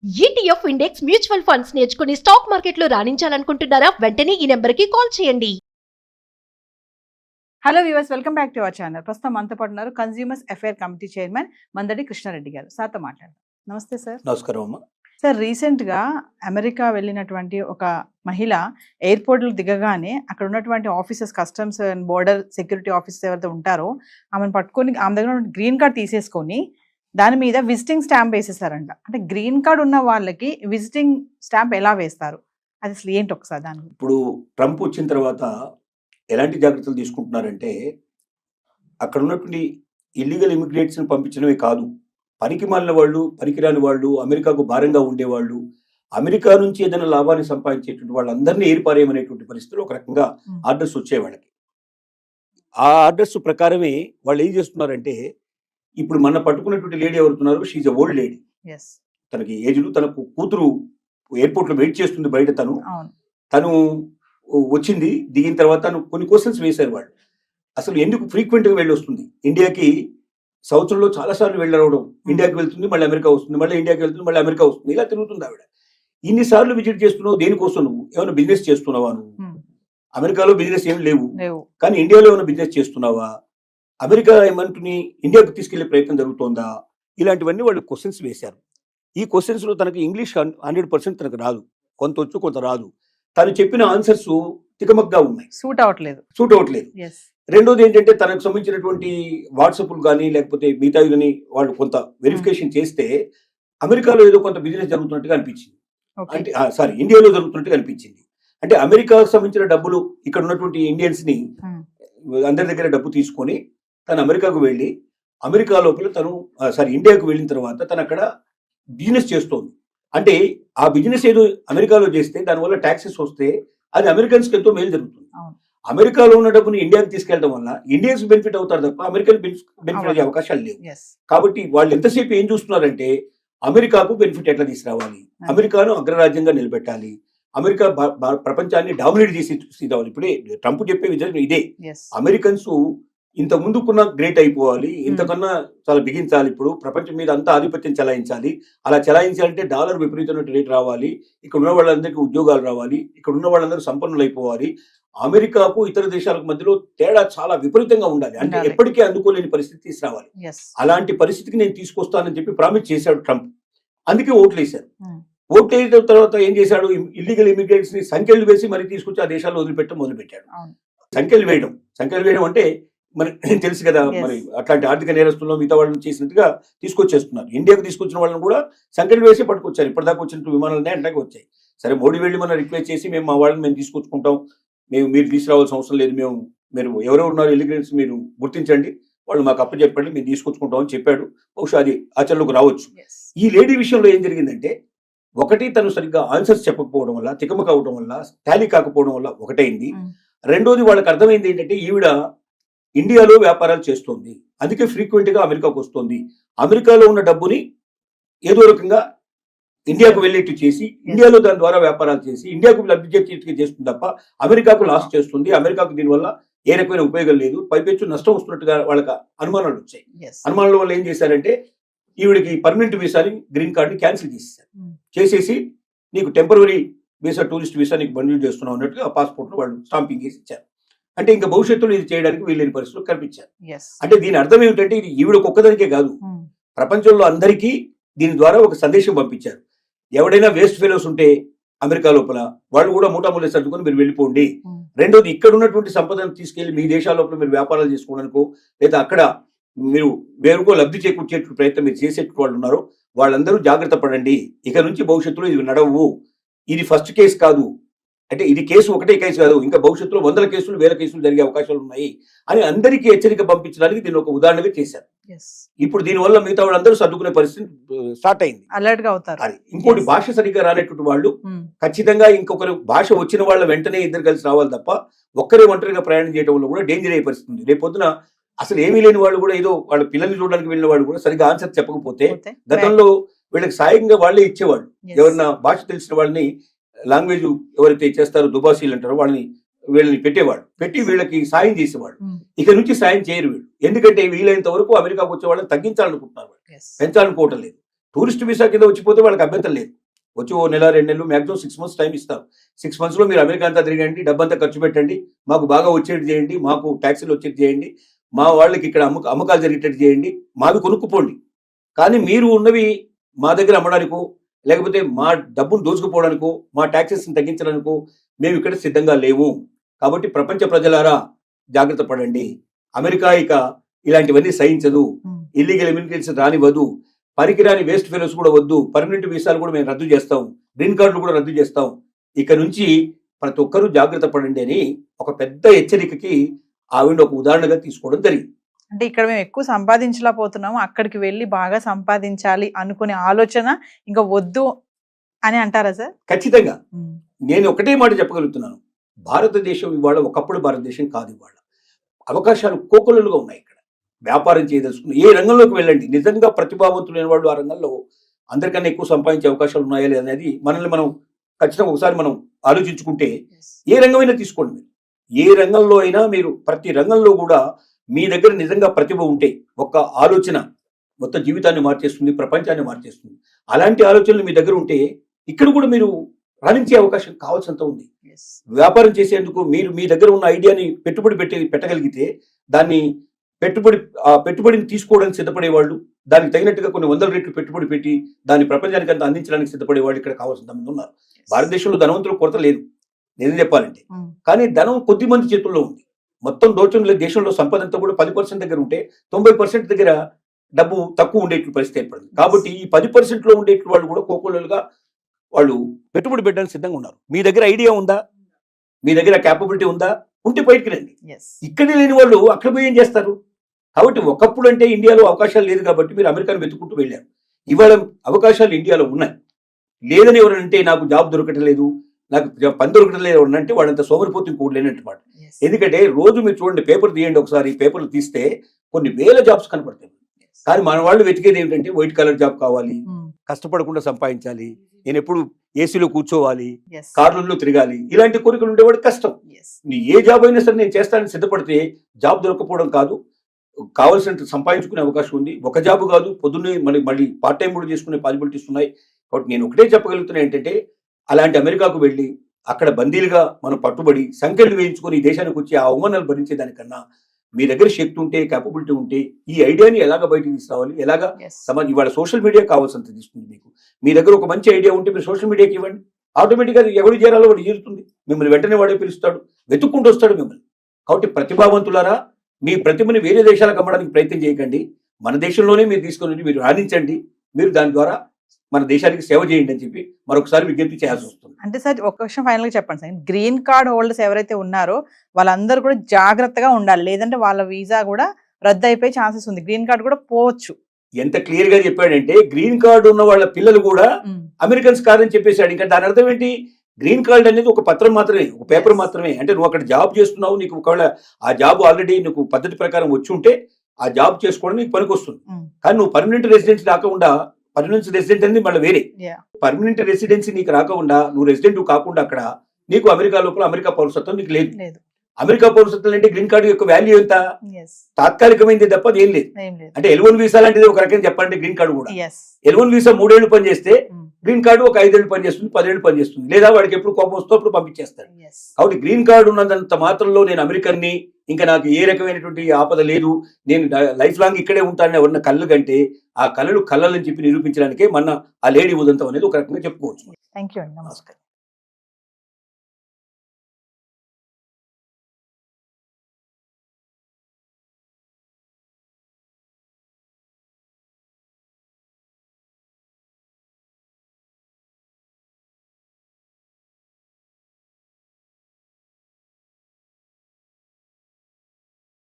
ETF index mutual funds నేర్చుకుని stock మార్కెట్లో రాణించాలనుకుంటున్నారా? వెంటనే ఈ నెంబర్కి కాల్ చేయండి. Hello viewers, welcome back to our channel. ప్రస్తుతం మనతో పాటు ఉన్నారు consumers affair committee chairman Mandadi Krishna Reddy గారు. సార్తో మాట్లాడదాం. నమస్తే సార్. నమస్కారం అమ్మా. సార్, రీసెంట్గా అమెరికా వెళ్ళినటువంటి ఒక మహిళ ఎయిర్పోర్ట్లో దిగగానే అక్కడ ఉన్నటువంటి officers, customs and border security officers ఎవరైతే ఉంటారో ఆమెను పట్టుకొని ఆమె దగ్గర గ్రీన్ కార్డ్ తీసేసుకొని దాని మీద విజిటింగ్ స్టాంప్ వేసేసారంట. అంటే గ్రీన్ కార్డ్ ఉన్న వాళ్ళకి విజిటింగ్ స్టాంప్ ఎలా వేస్తారు, అది అసలు ఏంటి ఒకసారి దాని గురించి? ఇప్పుడు ట్రంప్ వచ్చిన తర్వాత ఎలాంటి జాగ్రత్తలు తీసుకుంటున్నారంటే, అక్కడ ఉన్నటువంటి ఇల్లీగల్ ఇమిగ్రేట్స్ని పంపించడమే కాదు, పనికి మాలిన వాళ్ళు, పనికిరాని వాళ్ళు, అమెరికాకు భారంగా ఉండేవాళ్ళు, అమెరికా నుంచి ఏదైనా లాభాన్ని సంపాదించేటువంటి వాళ్ళందరినీ ఏర్పారేయమనేటువంటి పరిస్థితులు ఒక రకంగా ఆర్డర్స్ వచ్చాయి వాళ్ళకి. ఆ ఆర్డర్స్ ప్రకారమే వాళ్ళు ఏం చేస్తున్నారంటే, ఇప్పుడు మన పట్టుకున్నటువంటి లేడీ ఎవరుతున్నారు, షీఈ్ ఎ ఓల్డ్ లేడీ. తనకి ఏజ్లు, తనకు కూతురు ఎయిర్పోర్ట్లో వెయిట్ చేస్తుంది బయట. తను వచ్చింది, దిగిన తర్వాత తను కొన్ని క్వశ్చన్స్ వేశారు వాళ్ళు. అసలు ఎందుకు ఫ్రీక్వెంట్గా వెళ్ళి వస్తుంది ఇండియాకి? సంవత్సరంలో చాలాసార్లు వెళ్ళవడం, ఇండియాకి వెళ్తుంది, మళ్ళీ అమెరికా వస్తుంది, మళ్ళీ ఇండియాకి వెళ్తుంది, మళ్ళీ అమెరికా వస్తుంది, ఇలా తిరుగుతుంది ఆవిడ. ఇన్నిసార్లు విజిట్ చేస్తున్నావు దేనికోసం? నువ్వు ఏమైనా బిజినెస్ చేస్తున్నావా? నువ్వు అమెరికాలో బిజినెస్ ఏమి లేవు, కానీ ఇండియాలో ఏమైనా బిజినెస్ చేస్తున్నావా? అమెరికా ఏమంటుని ఇండియాకు తీసుకెళ్లే ప్రయత్నం జరుగుతోందా? ఇలాంటివన్నీ వాళ్ళు క్వశ్చన్స్ వేశారు. ఈ క్వశ్చన్స్లో తనకి ఇంగ్లీష్ 100% తనకు రాదు, కొంత వచ్చు కొంత రాదు. తను చెప్పిన ఆన్సర్స్ తికమక్గా ఉన్నాయి, సూట్ అవ్వట్లేదు. రెండోది ఏంటంటే, తనకు సంబంధించినటువంటి వాట్సాప్లు కానీ లేకపోతే మిగతా కానీ వాళ్ళు కొంత వెరిఫికేషన్ చేస్తే అమెరికాలో ఏదో కొంత బిజినెస్ జరుగుతున్నట్టుగా అనిపించింది. అంటే ఇండియాలో జరుగుతున్నట్టుగా అనిపించింది. అంటే అమెరికాకు సంబంధించిన డబ్బులు ఇక్కడ ఉన్నటువంటి ఇండియన్స్ ని అందరి దగ్గర డబ్బు తీసుకొని తను అమెరికాకు వెళ్ళి, అమెరికా లోపల తను ఇండియాకు వెళ్ళిన తర్వాత తను అక్కడ బిజినెస్ చేస్తోంది. అంటే ఆ బిజినెస్ ఏదో అమెరికాలో చేస్తే దానివల్ల ట్యాక్సెస్ వస్తే అది అమెరికన్స్కి ఎంతో మేలు జరుగుతుంది. అమెరికాలో ఉన్న డబ్బుని ఇండియాకి తీసుకెళ్ళడం వల్ల ఇండియన్స్ బెనిఫిట్ అవుతారు తప్ప అమెరికన్ బెనిఫిట్ అయ్యే అవకాశాలు లేవు. కాబట్టి వాళ్ళు ఎంతసేపు ఏం చూస్తున్నారంటే, అమెరికాకు బెనిఫిట్ ఎట్లా తీసుకురావాలి, అమెరికాను అగ్రరాజ్యంగా నిలబెట్టాలి, అమెరికా ప్రపంచాన్ని డామినేట్ చేసి తీసుకురావాలి. ఇప్పుడే ట్రంప్ చెప్పే విధానం ఇదే. అమెరికన్స్ ఇంత ముందుకున్న గ్రేట్ అయిపోవాలి, ఇంతకన్నా చాలా బిగించాలి, ఇప్పుడు ప్రపంచం మీద అంతా ఆధిపత్యం చెలాయించాలి. అలా చెలాయించాలంటే డాలర్ విపరీతమైన రేట్ రావాలి, ఇక్కడ ఉన్న వాళ్ళందరికీ ఉద్యోగాలు రావాలి, ఇక్కడ ఉన్న వాళ్ళందరూ సంపన్నులు అయిపోవాలి. అమెరికాకు ఇతర దేశాలకు మధ్యలో తేడా చాలా విపరీతంగా ఉండాలి, అంటే ఎప్పటికీ అందుకోలేని పరిస్థితి తీసుకురావాలి. అలాంటి పరిస్థితికి నేను తీసుకొస్తానని చెప్పి ప్రామిస్ చేశాడు ట్రంప్. అందుకే ఓట్లు వేశారు. ఓట్లు వేసిన తర్వాత ఏం చేశాడు, ఇల్లీగల్ ఇమిగ్రెంట్స్ ని సంఖ్యలు వేసి మరీ తీసుకొచ్చి ఆ దేశాల్లో మొదలుపెట్టాడు. సంఖ్యలు వేయడం అంటే మరి తెలుసు కదా, మరి అట్లాంటి ఆర్థిక నేరస్తుల్లో మిగతా వాళ్ళని చేసినట్టుగా తీసుకొచ్చేస్తున్నారు. ఇండియాకు తీసుకొచ్చిన వాళ్ళని కూడా సంఖ్యలు వేసి పట్టుకొచ్చారు. ఇప్పటిదాకా వచ్చినట్టు విమానాలనే అంటాకే వచ్చాయి. సరే, మోడీ వెళ్ళి మనం రిక్వెస్ట్ చేసి మేము మా వాళ్ళని మేము తీసుకొచ్చుకుంటాం, మీరు తీసుకురావాల్సిన అవసరం లేదు, మీరు ఎవరెవరు ఉన్నారు ఇల్లీగల్స్ మీరు గుర్తించండి, వాళ్ళు మాకు అప్పచెప్పండి, మేము తీసుకొచ్చుకుంటాం అని చెప్పాడు. బహుశా అది ఆచరణలోకి రావచ్చు. ఈ లేడీ విషయంలో ఏం జరిగిందంటే, ఒకటి తను సరిగ్గా ఆన్సర్స్ చెప్పకపోవడం వల్ల, తికమక అవడం వల్ల, టాలీ కాకపోవడం వల్ల ఒకటైంది. రెండోది వాళ్ళకి అర్థమైంది ఏంటంటే, ఈవిడ ఇండియాలో వ్యాపారాలు చేస్తోంది, అందుకే ఫ్రీక్వెంట్ గా అమెరికాకు వస్తుంది, అమెరికాలో ఉన్న డబ్బుని ఏదో రకంగా ఇండియాకు వెళ్ళేట్టు చేసి ఇండియాలో దాని ద్వారా వ్యాపారాలు చేసి ఇండియాకు లబ్ధి చేస్తుంది తప్ప అమెరికాకు లాస్ చేస్తుంది, అమెరికాకు దీనివల్ల ఏ రకమైన ఉపయోగం లేదు, పైపెచ్చు నష్టం వస్తున్నట్టుగా వాళ్ళకి అనుమానాలు వచ్చాయి. అనుమానాల వల్ల ఏం చేశారంటే, ఈవిడికి పర్మనెంట్ వీసాని, గ్రీన్ కార్డుని క్యాన్సిల్ చేసేసి నీకు టెంపరరీ వీసా, టూరిస్ట్ వీసా నీకు మంజూరు చేస్తున్నావు అన్నట్టుగా పాస్పోర్ట్ వాళ్ళు స్టాంపింగ్ చేసి ఇచ్చారు. అంటే ఇంకా భవిష్యత్తులో ఇది చేయడానికి వీళ్ళని పరిస్థితులు కల్పించారు. అంటే దీని అర్థం ఏమిటంటే, ఇది ఈవిడకు ఒక్కదానికే కాదు, ప్రపంచంలో అందరికీ దీని ద్వారా ఒక సందేశం పంపించారు. ఎవడైనా వేస్ట్ ఫెలోస్ ఉంటే అమెరికా లోపల వాళ్ళు కూడా మూటామూలే సర్దుకొని మీరు వెళ్ళిపోండి. రెండోది, ఇక్కడ ఉన్నటువంటి సంపదను తీసుకెళ్లి మీ దేశాల లోపల మీరు వ్యాపారాలు చేసుకోవడానికో లేదా అక్కడ మీరు వేరుకో లబ్ధి చేకూర్చే ప్రయత్నం మీరు చేసే వాళ్ళు ఉన్నారో వాళ్ళందరూ జాగ్రత్త పడండి. ఇక నుంచి భవిష్యత్తులో ఇది నడవు, ఇది ఫస్ట్ కేసు కాదు, అంటే ఇది కేసు ఒకటే కేసు కాదు, ఇంకా భవిష్యత్తులో 100 కేసులు 1000 కేసులు జరిగే అవకాశాలు ఉన్నాయి అని అందరికీ హెచ్చరిక పంపించడానికి దీన్ని ఒక ఉదాహరణగా చేశారు. ఇప్పుడు దీనివల్ల మిగతా వాళ్ళందరూ సర్దుకునే పరిస్థితి స్టార్ట్ అయింది, అలర్ట్ గా అవుతారు. అది ఇంకోటి, భాష సరిగ్గా రానటువంటి వాళ్ళు ఖచ్చితంగా ఇంకొకరు భాష వచ్చిన వాళ్ళ వెంటనే ఇద్దరు కలిసి రావాలి తప్ప ఒక్కరే ఒంటరిగా ప్రయాణం చేయడం వల్ల కూడా డేంజర్ అయ్యే పరిస్థితి ఉంది. రేపొద్దున అసలు ఏమీ లేని వాళ్ళు కూడా, ఏదో వాళ్ళ పిల్లల్ని చూడడానికి వెళ్ళిన వాళ్ళు కూడా సరిగ్గా ఆన్సర్ చెప్పకపోతే గతంలో వీళ్ళకి సాయంగా వాళ్ళే ఇచ్చేవాళ్ళు. ఎవరన్నా భాష తెలిసిన వాళ్ళని, లాంగ్వేజ్ ఎవరైతే చేస్తారో దుబాసీలు అంటారో వీళ్ళని పెట్టి వీళ్ళకి సాయం చేసేవాళ్ళు. ఇక నుంచి సాయం చేయరు వీళ్ళు, ఎందుకంటే వీలైనంత వరకు అమెరికాకు వచ్చే వాళ్ళని తగ్గించాలనుకుంటున్నారు, పెంచాలనుకోవటం లేదు. టూరిస్ట్ వీసా కింద వచ్చిపోతే వాళ్ళకి అభ్యంతరం లేదు. వచ్చి ఓ నెల 2 నెలలు మ్యాక్సిమం 6 months టైం ఇస్తాం. 6 months లో మీరు అమెరికా అంతా తిరగండి, డబ్బంతా ఖర్చు పెట్టండి, మాకు బాగా వచ్చేది చేయండి, మాకు ట్యాక్సీలు వచ్చేది చేయండి, మా వాళ్ళకి ఇక్కడ అమ్మకాలు జరిగేటట్టు చేయండి, మావి కొనుక్కుపోండి. కానీ మీరు ఉన్నవి మా దగ్గర అమ్మడానికో లేకపోతే మా డబ్బును దోచుకుపోవడానికో మా ట్యాక్సెస్ని తగ్గించడానికో మేము ఇక్కడ సిద్ధంగా లేవు. కాబట్టి ప్రపంచ ప్రజలారా జాగ్రత్త పడండి. అమెరికా ఇక ఇలాంటివన్నీ సహించదు, ఇల్లీగల్ ఇమిగ్రేట్స్ రానివ్వదు, పనికిరాని వేస్ట్ ఫెలోస్ కూడా వద్దు, పర్మనెంట్ వీసాలు కూడా మేము రద్దు చేస్తాం, గ్రీన్ కార్డులు కూడా రద్దు చేస్తాం. ఇక నుంచి ప్రతి ఒక్కరూ జాగ్రత్త పడండి అని ఒక పెద్ద హెచ్చరికకి ఆవిడ ఒక ఉదాహరణగా తీసుకోవడం జరిగింది. అంటే ఇక్కడ మేము ఎక్కువ సంపాదించలేకపోతున్నాము, అక్కడికి వెళ్ళి బాగా సంపాదించాలి అనుకునే ఆలోచన ఇంకా వద్దు అని అంటారా సార్? ఖచ్చితంగా నేను ఒకటే మాట చెప్పగలుగుతున్నాను. భారతదేశం ఇవాళ ఒకప్పుడు భారతదేశం కాదు. ఇవాళ అవకాశాలు కోకొల్లలుగా ఉన్నాయి. ఇక్కడ వ్యాపారం చేయదలుచుకున్న ఏ రంగంలోకి వెళ్ళండి, నిజంగా ప్రతిభావంతులైన వాళ్ళు ఆ రంగంలో అందరికన్నా ఎక్కువ సంపాదించే అవకాశాలు ఉన్నాయా లేదనేది మనల్ని మనం ఖచ్చితంగా ఒకసారి మనం ఆలోచించుకుంటే ఏ రంగమైనా తీసుకోండి. మీరు ఏ రంగంలో అయినా మీరు ప్రతి రంగంలో కూడా మీ దగ్గర నిజంగా ప్రతిభ ఉంటే ఒక్క ఆలోచన మొత్తం జీవితాన్ని మార్చేస్తుంది, ప్రపంచాన్ని మార్చేస్తుంది. అలాంటి ఆలోచనలు మీ దగ్గర ఉంటే ఇక్కడ కూడా మీరు రాణించే అవకాశం కావాల్సినంత ఉంది. వ్యాపారం చేసేందుకు మీరు మీ దగ్గర ఉన్న ఐడియాని పెట్టుబడి పెట్టగలిగితే దాన్ని పెట్టుబడిని తీసుకోవడానికి సిద్ధపడేవాళ్ళు, దానికి తగినట్టుగా కొన్ని 100 రెట్లు పెట్టుబడి పెట్టి దాన్ని ప్రపంచానికి అంతా అందించడానికి సిద్ధపడేవాళ్ళు ఇక్కడ కావాల్సిన మంది ఉన్నారు. భారతదేశంలో ధనవంతుల కొరత లేదు నిజం చెప్పాలంటే, కానీ ధనం కొద్ది మంది చేతుల్లో ఉంది. మొత్తం దేశంలో సంపద అంతా కూడా 10% దగ్గర ఉంటే 90% దగ్గర డబ్బు తక్కువ ఉండేట్లు పరిస్థితి ఏర్పడింది. కాబట్టి ఈ 10% లో ఉండేట్లు వాళ్ళు కూడా కోకోలుగా వాళ్ళు పెట్టుబడి పెట్టడానికి సిద్ధంగా ఉన్నారు. మీ దగ్గర ఐడియా ఉందా, మీ దగ్గర క్యాపబిలిటీ ఉందా, ఉంటే బయటికి రండి. ఇక్కడే లేని వాళ్ళు అక్కడ పోయి ఏం చేస్తారు? కాబట్టి ఒకప్పుడు అంటే ఇండియాలో అవకాశాలు లేదు కాబట్టి మీరు అమెరికాను వెతుక్కుంటూ వెళ్ళారు. ఇవాళ అవకాశాలు ఇండియాలో ఉన్నాయి. లేదని ఎవరంటే నాకు జాబ్ దొరకట్లేదు, నాకు పని దొరకట్లేదు అంటే వాళ్ళంత సోమరిపోతు ఇంకోటి లేనట్టు మాట. ఎందుకంటే రోజు మీరు చూడండి, పేపర్ తీయండి ఒకసారి, పేపర్లు తీస్తే కొన్ని వేల జాబ్స్ కనపడతాయి. కానీ మన వాళ్ళు వెతికేది ఏమిటంటే వైట్ కలర్ జాబ్ కావాలి, కష్టపడకుండా సంపాదించాలి, నేను ఎప్పుడు ఏసీలో కూర్చోవాలి, కార్లలో తిరగాలి, ఇలాంటి కోరికలు ఉండేవాడు కష్టం. ఏ జాబ్ అయినా సరే నేను చేస్తానని సిద్ధపడితే జాబ్ దొరకపోవడం కాదు, కావాల్సినంత సంపాదించుకునే అవకాశం ఉంది. ఒక జాబ్ కాదు, పొద్దున్నే మళ్ళీ పార్ట్ టైం కూడా చేసుకునే పాసిబిలిటీస్ ఉన్నాయి. కాబట్టి నేను ఒకటే చెప్పగలుగుతున్నా ఏంటంటే, అలాంటి అమెరికాకు వెళ్ళి అక్కడ బందీలుగా మనం పట్టుబడి సంఖ్యలు వేయించుకొని ఈ దేశానికి వచ్చి ఆ అవమానాలు భరించేదానికన్నా మీ దగ్గర శక్తి ఉంటే, క్యాపబిలిటీ ఉంటే ఈ ఐడియాని ఎలాగ బయటకు తీసుకురావాలి, ఎలాగా ఇవాళ సోషల్ మీడియా కావాల్సినంత తీసుకుంది. మీకు మీ దగ్గర ఒక మంచి ఐడియా ఉంటే మీరు సోషల్ మీడియాకి ఇవ్వండి, ఆటోమేటిక్గా ఎవరు చేరాలో వాడు చేరుతుంది. మిమ్మల్ని వెంటనే వాడే పిలుస్తాడు, వెతుక్కుంటూ వస్తాడు మిమ్మల్ని. కాబట్టి ప్రతిభావంతులారా, మీ ప్రతిభని వేరే దేశాలకు అమ్మడానికి ప్రయత్నం చేయకండి. మన దేశంలోనే మీరు తీసుకొని మీరు రాణించండి, మీరు దాని ద్వారా మన దేశానికి సేవ చేయండి అని చెప్పి మరొకసారి విజ్ఞప్తి చేయాల్సి వస్తుంది. అంటే సార్ ఒక విషయం ఫైనల్ గా చెప్పండి సార్, గ్రీన్ కార్డ్ హోల్డర్స్ ఎవరైతే ఉన్నారో వాళ్ళందరూ కూడా జాగ్రత్తగా ఉండాలి, లేదంటే వాళ్ళ వీసా కూడా రద్దు అయిపోయే ఛాన్సెస్ ఉంది, గ్రీన్ కార్డ్ కూడా పోవచ్చు. ఎంత క్లియర్ గా చెప్పాడంటే, గ్రీన్ కార్డు ఉన్న వాళ్ళ పిల్లలు కూడా అమెరికన్స్ కాదని చెప్పేశాడు. ఇంకా దాని అర్థం ఏంటి? గ్రీన్ కార్డ్ అనేది ఒక పత్రం మాత్రమే, ఒక పేపర్ మాత్రమే. అంటే నువ్వు అక్కడ జాబ్ చేస్తున్నావు, నీకు ఒకవేళ ఆ జాబ్ ఆల్రెడీ నీకు పద్ధతి ప్రకారం వచ్చి ఉంటే ఆ జాబ్ చేసుకోవడం నీకు పనికి వస్తుంది. కానీ నువ్వు పర్మనెంట్ రెసిడెన్సీ రాకుండా, పర్మనెంట్ రెసిడెంట్ అనేది మళ్ళీ వేరే, పర్మనెంట్ రెసిడెన్సీ నీకు రాకుండా, నువ్వు రెసిడెంట్ కాకుండా అక్కడ నీకు అమెరికా లోపల అమెరికా పౌరసత్వం నీకు లేదు. అమెరికా పౌరసత్వం అంటే గ్రీన్ కార్డు యొక్క వాల్యూ ఎంత? తాత్కాలికమైంది తప్ప ఏం లేదు. అంటే L1 వీసా లాంటిది ఒక రకంగా చెప్పాలంటే గ్రీన్ కార్డు కూడా. L1 వీసా 3 ఏళ్ళు పనిచేస్తే గ్రీన్ కార్డు ఒక 5 ఏళ్ళు పనిచేస్తుంది, 10 ఏళ్ళు పనిచేస్తుంది, లేదా వాడికి ఎప్పుడు కోపం వస్తే అప్పుడు పంపించేస్తాడు. కాబట్టి గ్రీన్ కార్డు ఉన్నంత మాత్రంలో నేను అమెరికన్ని, ఇంకా నాకు ఏ రకమైనటువంటి ఆపద లేదు, నేను లైఫ్ లాంగ్ ఇక్కడే ఉంటానని ఎవరన్నా కళ్ళు కంటే ఆ కళలు కళ్ళని చెప్పి నిరూపించడానికే మన ఆ లేడీ ఉదంతం అనేది ఒక రకంగా చెప్పుకోవచ్చు. థ్యాంక్ యూ అండి, నమస్కారం.